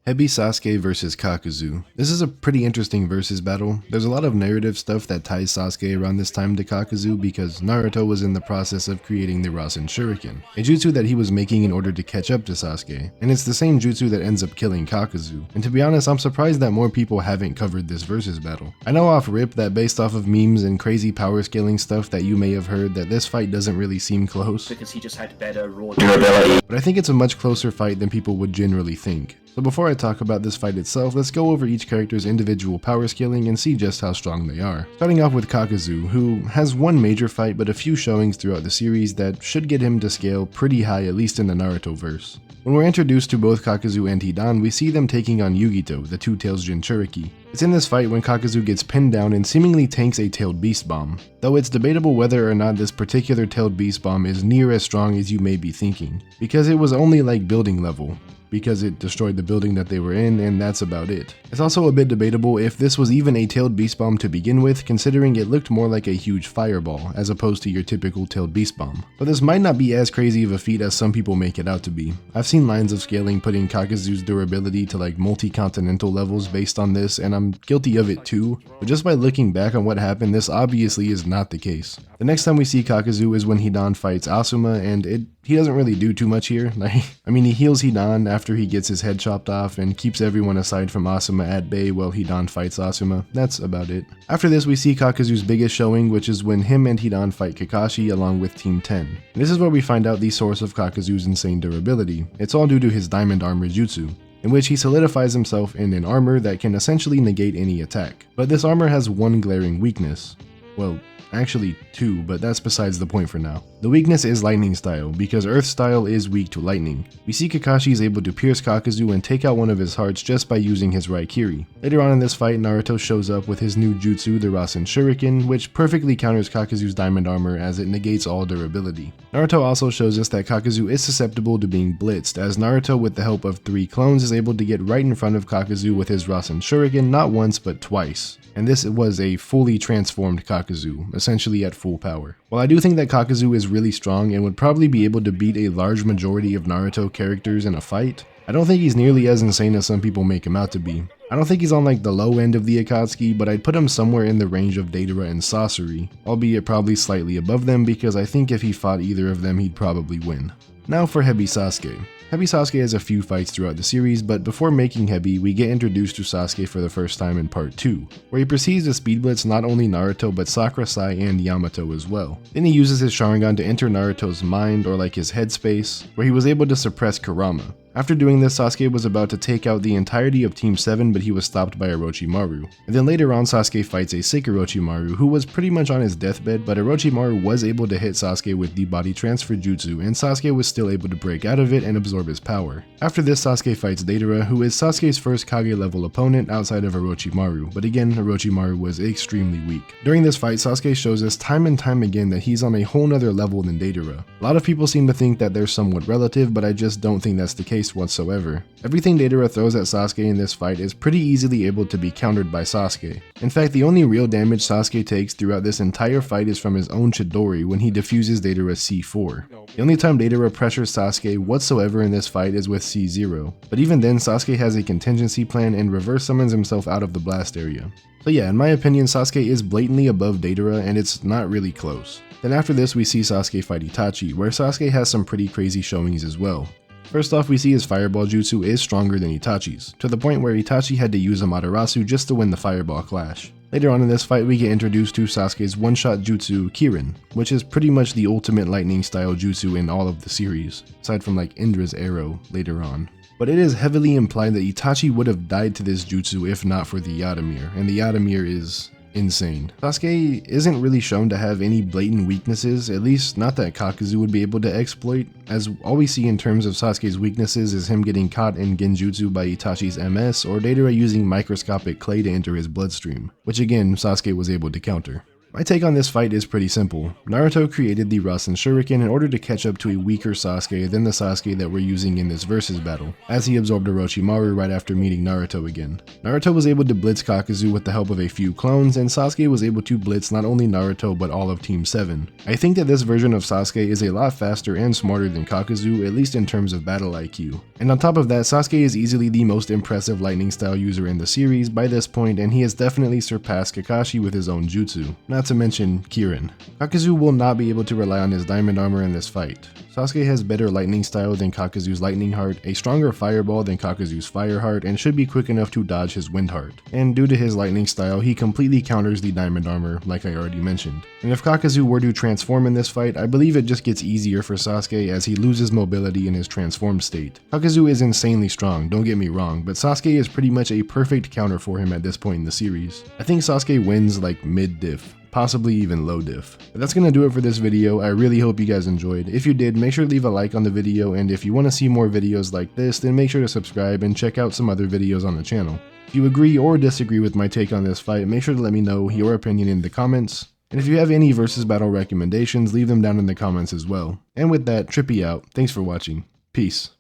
Hebi Sasuke versus Kakuzu. This is a pretty interesting versus battle. There's a lot of narrative stuff that ties Sasuke around this time to Kakuzu because Naruto was in the process of creating the Rasen Shuriken, a jutsu that he was making in order to catch up to Sasuke, and it's the same jutsu that ends up killing Kakuzu. And to be honest, I'm surprised that more people haven't covered this versus battle. I know off rip that based off of memes and crazy power scaling stuff that you may have heard that this fight doesn't really seem close, because he just had better raw durability. But I think it's a much closer fight than people would generally think. So before I talk about this fight itself, let's go over each character's individual power scaling and see just how strong they are. Starting off with Kakuzu, who has one major fight but a few showings throughout the series that should get him to scale pretty high, at least in the Naruto verse. When we're introduced to both Kakuzu and Hidan, we see them taking on Yugito, the Two Tails Jinchuriki. It's in this fight when Kakuzu gets pinned down and seemingly tanks a tailed beast bomb, though it's debatable whether or not this particular tailed beast bomb is near as strong as you may be thinking, because it was only like building level, because it destroyed the building that they were in, and that's about it. It's also a bit debatable if this was even a tailed beast bomb to begin with, considering it looked more like a huge fireball, as opposed to your typical tailed beast bomb. But this might not be as crazy of a feat as some people make it out to be. I've seen lines of scaling putting Kakuzu's durability to like multi-continental levels based on this, and I'm guilty of it too, but just by looking back on what happened, this obviously is not the case. The next time we see Kakuzu is when Hidan fights Asuma, and he doesn't really do too much here. He heals Hidan after he gets his head chopped off and keeps everyone aside from Asuma at bay while Hidan fights Asuma. That's about it. After this, we see Kakuzu's biggest showing, which is when him and Hidan fight Kakashi along with Team 10. And this is where we find out the source of Kakuzu's insane durability. It's all due to his diamond armor jutsu, in which he solidifies himself in an armor that can essentially negate any attack. But this armor has one glaring weakness. Well, actually two, but that's besides the point for now. The weakness is lightning style, because earth style is weak to lightning. We see Kakashi is able to pierce Kakuzu and take out one of his hearts just by using his Raikiri. Later on in this fight, Naruto shows up with his new jutsu, the Rasen Shuriken, which perfectly counters Kakuzu's diamond armor as it negates all durability. Naruto also shows us that Kakuzu is susceptible to being blitzed, as Naruto with the help of 3 clones is able to get right in front of Kakuzu with his Rasen Shuriken not once but twice. And this was a fully transformed Kakuzu, essentially at full power. While I do think that Kakuzu is really strong and would probably be able to beat a large majority of Naruto characters in a fight, I don't think he's nearly as insane as some people make him out to be. I don't think he's on like the low end of the Akatsuki, but I'd put him somewhere in the range of Deidara and Sasori, albeit probably slightly above them because I think if he fought either of them he'd probably win. Now for Hebi Sasuke. Hebi Sasuke has a few fights throughout the series, but before making Hebi, we get introduced to Sasuke for the first time in part 2, where he proceeds to speed blitz not only Naruto but Sakura Sai and Yamato as well. Then he uses his Sharingan to enter Naruto's mind, or like his headspace, where he was able to suppress Kurama. After doing this, Sasuke was about to take out the entirety of Team 7, but he was stopped by Orochimaru. And then later on, Sasuke fights a sick Orochimaru, who was pretty much on his deathbed, but Orochimaru was able to hit Sasuke with the body transfer jutsu, and Sasuke was still able to break out of it and absorb his power. After this, Sasuke fights Deidara, who is Sasuke's first Kage level opponent outside of Orochimaru, but again, Orochimaru was extremely weak. During this fight, Sasuke shows us time and time again that he's on a whole nother level than Deidara. A lot of people seem to think that they're somewhat relative, but I just don't think that's the case whatsoever. Everything Deidara throws at Sasuke in this fight is pretty easily able to be countered by Sasuke. In fact, the only real damage Sasuke takes throughout this entire fight is from his own Chidori when he defuses Deidara's C4. The only time Deidara pressures Sasuke whatsoever in this fight is with C0, but even then Sasuke has a contingency plan and reverse summons himself out of the blast area. So yeah, in my opinion, Sasuke is blatantly above Deidara and it's not really close. Then after this we see Sasuke fight Itachi, where Sasuke has some pretty crazy showings as well. First off, we see his fireball jutsu is stronger than Itachi's, to the point where Itachi had to use a Amaterasu just to win the fireball clash. Later on in this fight, we get introduced to Sasuke's one-shot jutsu, Kirin, which is pretty much the ultimate lightning style jutsu in all of the series, aside from like Indra's arrow later on. But it is heavily implied that Itachi would have died to this jutsu if not for the Yatamir, and the Yatamir is insane. Sasuke isn't really shown to have any blatant weaknesses, at least not that Kakuzu would be able to exploit, as all we see in terms of Sasuke's weaknesses is him getting caught in genjutsu by Itachi's MS or Deidara using microscopic clay to enter his bloodstream, which again Sasuke was able to counter. My take on this fight is pretty simple. Naruto created the Rasen Shuriken in order to catch up to a weaker Sasuke than the Sasuke that we're using in this versus battle, as he absorbed Orochimaru right after meeting Naruto again. Naruto was able to blitz Kakuzu with the help of a few clones, and Sasuke was able to blitz not only Naruto but all of Team 7. I think that this version of Sasuke is a lot faster and smarter than Kakuzu, at least in terms of battle IQ. And on top of that, Sasuke is easily the most impressive lightning style user in the series by this point, and he has definitely surpassed Kakashi with his own jutsu. Not to mention Kirin. Kakuzu will not be able to rely on his diamond armor in this fight. Sasuke has better lightning style than Kakuzu's lightning heart, a stronger fireball than Kakuzu's fire heart, and should be quick enough to dodge his wind heart. And due to his lightning style, he completely counters the diamond armor, like I already mentioned. And if Kakuzu were to transform in this fight, I believe it just gets easier for Sasuke as he loses mobility in his transformed state. Kakuzu is insanely strong, don't get me wrong, but Sasuke is pretty much a perfect counter for him at this point in the series. I think Sasuke wins like mid-diff. Possibly even low diff. But that's gonna do it for this video. I really hope you guys enjoyed. If you did, make sure to leave a like on the video, and if you want to see more videos like this, then make sure to subscribe and check out some other videos on the channel. If you agree or disagree with my take on this fight, make sure to let me know your opinion in the comments. And if you have any versus battle recommendations, leave them down in the comments as well. And with that, Trippy out. Thanks for watching. Peace.